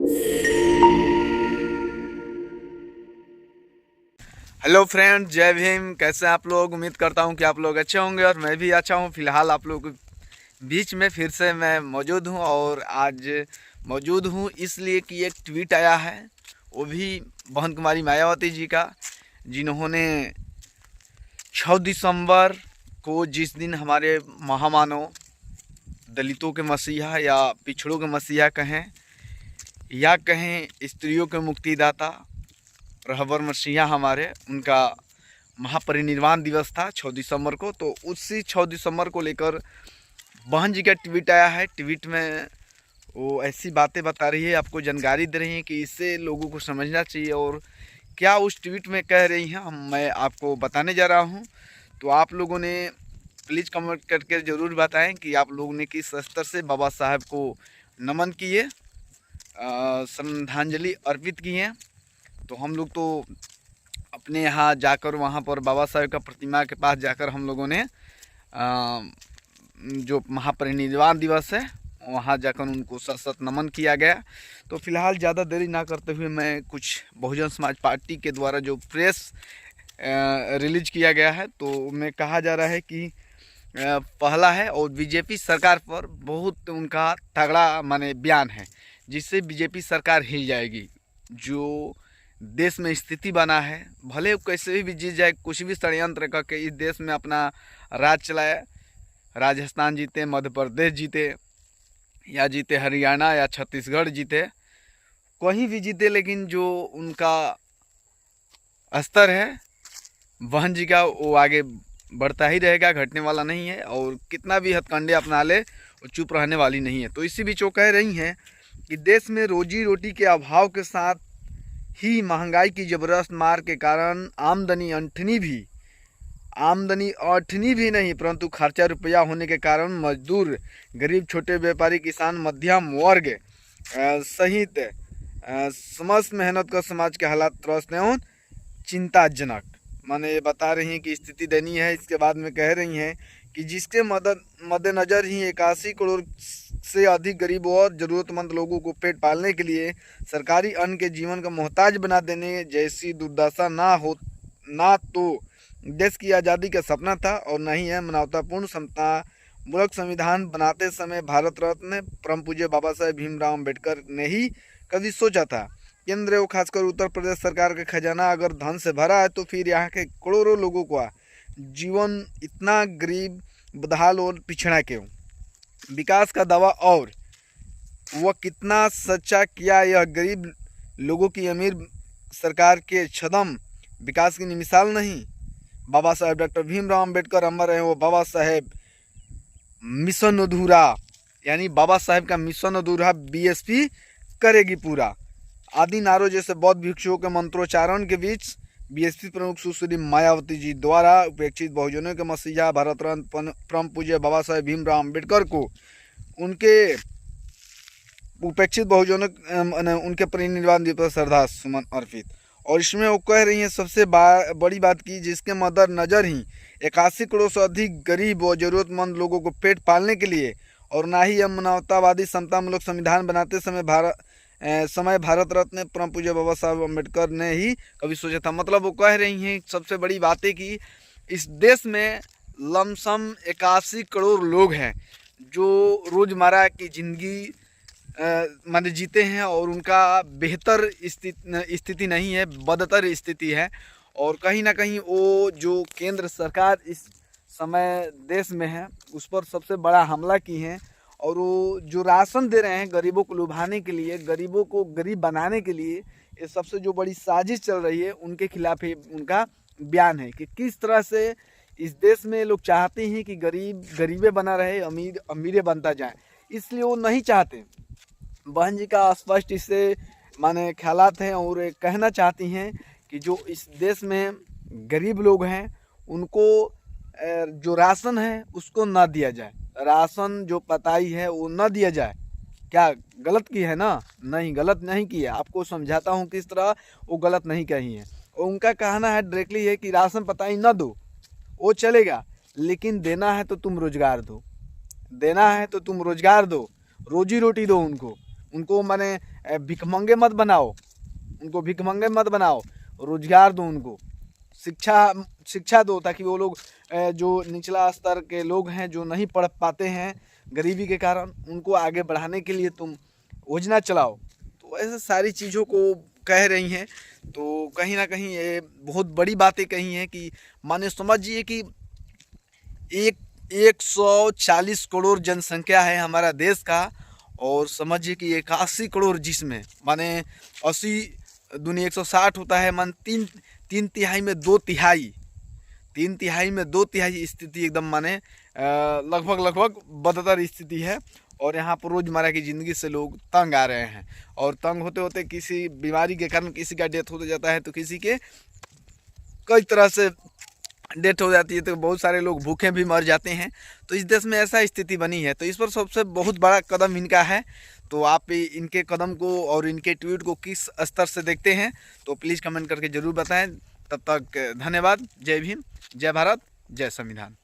Hello friend, जय भीम। कैसे हैं आप लोग? उम्मीद करता हूं कि आप लोग अच्छे होंगे और मैं भी अच्छा हूं। फिलहाल आप लोग के बीच में फिर से मैं मौजूद हूं और आज मौजूद हूं इसलिए कि एक ट्वीट आया है, वो भी बहन कुमारी मायावती जी का, जिन्होंने 6 दिसंबर को, जिस दिन हमारे महामानव दलितों के मसीहा या पिछड़ों के मसीहा कहें या कहें स्त्रियों के मुक्तिदाता रहबर मसीहा हमारे, उनका महापरिनिर्वाण दिवस था 6 दिसंबर को। तो उसी 6 दिसंबर को लेकर बहन जी का ट्वीट आया है। ट्वीट में वो ऐसी बातें बता रही है, आपको जानकारी दे रही है कि इससे लोगों को समझना चाहिए और क्या उस ट्वीट में कह रही हैं मैं आपको बताने जा रहा हूं। तो आप लोगों ने प्लीज़ कमेंट करके ज़रूर बताएं कि आप लोगों ने किस स्तर से बाबा साहब को नमन किए, श्रद्धांजलि अर्पित किए। तो हम लोग तो अपने यहाँ जाकर, वहाँ पर बाबा साहब का प्रतिमा के पास जाकर हम लोगों ने जो महापरिनिर्वाण दिवस है वहाँ जाकर उनको सशक्त नमन किया गया। तो फिलहाल ज़्यादा देरी ना करते हुए मैं कुछ बहुजन समाज पार्टी के द्वारा जो प्रेस रिलीज किया गया है, तो उनमें कहा जा रहा है कि पहला है और बीजेपी सरकार पर बहुत उनका तगड़ा माने बयान है, जिससे बीजेपी सरकार हिल जाएगी। जो देश में स्थिति बना है, भले वो कैसे भी जीत जाए, कुछ भी षड्यंत्र करके इस देश में अपना राज चलाए, राजस्थान जीते, मध्य प्रदेश जीते या जीते हरियाणा या छत्तीसगढ़ जीते, कहीं भी जीते, लेकिन जो उनका स्तर है बहन जी का वो आगे बढ़ता ही रहेगा, घटने वाला नहीं है। और कितना भी हथकंडे अपना ले वो चुप रहने वाली नहीं है। तो इसी बीच वो कह रही हैं कि देश में रोजी रोटी के अभाव के साथ ही महंगाई की जबरदस्त मार के कारण आमदनी अठनी भी नहीं, परंतु खर्चा रुपया होने के कारण मजदूर, गरीब, छोटे व्यापारी, किसान, मध्यम वर्ग सहित समस्त मेहनत का समाज के हालात त्रस्त एवं चिंताजनक, माने ये बता रही हैं कि स्थिति दयनीय है। इसके बाद में कह रही हैं कि जिसके मद्देनज़र ही 81 करोड़ से अधिक गरीबों और ज़रूरतमंद लोगों को पेट पालने के लिए सरकारी अन्न के जीवन का मोहताज बना देने जैसी दुर्दशा ना तो देश की आज़ादी का सपना था और न ही है मानवतापूर्ण समता मूलक संविधान बनाते समय भारत रत्न परम पूज्य बाबा साहेब भीमराव अम्बेडकर ने ही कभी सोचा था। केंद्र और खासकर उत्तर प्रदेश सरकार का खजाना अगर धन से भरा है तो फिर यहाँ के करोड़ों लोगों का जीवन इतना गरीब, बदहाल और पिछड़ा क्यों? विकास का दावा और वह कितना सच्चा किया? यह गरीब लोगों की अमीर सरकार के छदम विकास की मिसाल नहीं। बाबा साहेब डॉक्टर भीमराव अम्बेडकर अमर रहे। वो बाबा साहेब मिशन अधूरा, यानी बाबा साहेब का मिशन अधूरा बीएसपी करेगी पूरा। आदि नारों जैसे बौद्ध भिक्षुओं के मंत्रोच्चारण के बीच बीएसपी प्रमुख सुश्री मायावती जी द्वारा उपेक्षित बहुजनों के मसीहा भारत रत्न परम पूज्य बाबा साहेब भीमराव अम्बेडकर को उनके उपेक्षित बहुजनों उनके परिनिर्वाण दिवस पर श्रद्धा सुमन अर्पित। और इसमें वो कह रही हैं सबसे बड़ी बात की, जिसके मद्देनजर ही 81 करोड़ से अधिक गरीब और ज़रूरतमंद लोगों को पेट पालने के लिए और ना ही मानवतावादी समतामूलक संविधान बनाते समय भारत रत्न परम पूज्य बाबा साहब अम्बेडकर ने ही कभी सोचा था। मतलब वो कह रही हैं सबसे बड़ी बात है कि इस देश में लमसम 81 करोड़ लोग हैं जो रोज़मर्रा की ज़िंदगी माने जीते हैं और उनका बेहतर स्थिति नहीं है, बदतर स्थिति है। और कहीं ना कहीं वो जो केंद्र सरकार इस समय देश में है उस पर सबसे बड़ा हमला की है और वो जो राशन दे रहे हैं गरीबों को लुभाने के लिए, गरीबों को गरीब बनाने के लिए, ये सबसे जो बड़ी साजिश चल रही है उनके खिलाफ ही उनका बयान है कि किस तरह से इस देश में लोग चाहते हैं कि गरीब गरीबे बना रहे, अमीर अमीरे बनता जाए, इसलिए वो नहीं चाहते। बहन जी का स्पष्ट इससे माने ख्यालात हैं और कहना चाहती हैं कि जो इस देश में गरीब लोग हैं उनको जो राशन है उसको ना दिया जाए, राशन जो पताई है वो ना दिया जाए। क्या गलत की है ना? नहीं, गलत नहीं की है। आपको समझाता हूँ किस तरह वो गलत नहीं कही है। और उनका कहना है डायरेक्टली है कि राशन पताई ना दो, वो चलेगा, लेकिन देना है तो तुम रोजगार दो, देना है तो तुम रोजगार दो, रोजी रोटी दो उनको, उनको माने भिखमंगे मत बनाओ, उनको भिखमंगे मत बनाओ, रोजगार दो उनको, शिक्षा दो, ताकि वो लोग जो निचला स्तर के लोग हैं जो नहीं पढ़ पाते हैं गरीबी के कारण, उनको आगे बढ़ाने के लिए तुम योजना चलाओ। तो ऐसे सारी चीज़ों को कह रही हैं। तो कहीं ना कहीं ये बहुत बड़ी बातें कही हैं कि माने समझिए कि 140 करोड़ जनसंख्या है हमारा देश का, और समझिए कि 81 करोड़, जिसमें माने 80 दूनी 160 होता है, मान तीन तिहाई में दो तिहाई स्थिति एकदम माने लगभग बदतर स्थिति है। और यहाँ पर रोज़मर्रा की ज़िंदगी से लोग तंग आ रहे हैं, और तंग होते होते किसी बीमारी के कारण किसी का डेथ हो जाता है, तो किसी के कई तरह से डेथ हो जाती है, तो बहुत सारे लोग भूखे भी मर जाते हैं। तो इस देश में ऐसा स्थिति बनी है। तो इस पर सबसे बहुत बड़ा कदम इनका है। तो आप इनके कदम को और इनके ट्वीट को किस स्तर से देखते हैं, तो प्लीज़ कमेंट करके ज़रूर बताएं। तब तक धन्यवाद। जय भीम, जय भारत, जय संविधान।